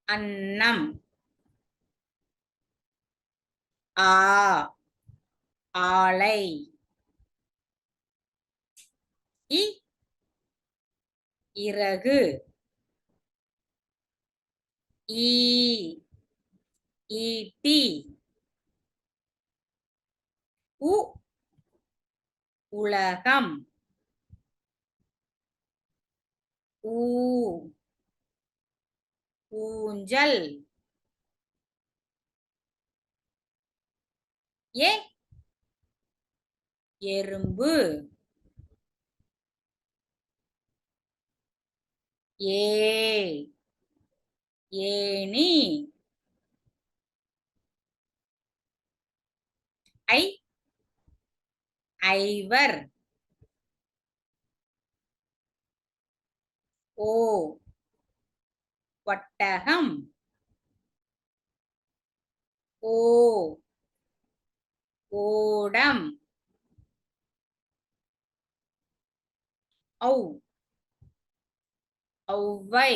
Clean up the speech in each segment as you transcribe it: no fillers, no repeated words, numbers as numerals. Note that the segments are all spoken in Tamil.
அன்னம். ஆ ஆலை. இ இறகு. ஈ ஈட்டி. உ உலகம். ஊ ஊஞ்சல். ஏ எறும்பு. ஏ ஏணி. ஐ ஐவர். ஓ ஒட்டகம். ஓ ஓடம். ஔ ஔவை.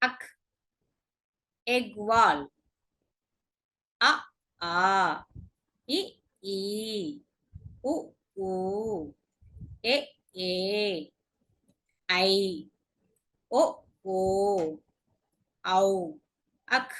அக் எக்வால். அ ஆ இ ஈ உ ஊ எ ஏ ஐ ஒ ஓ ஔ அக்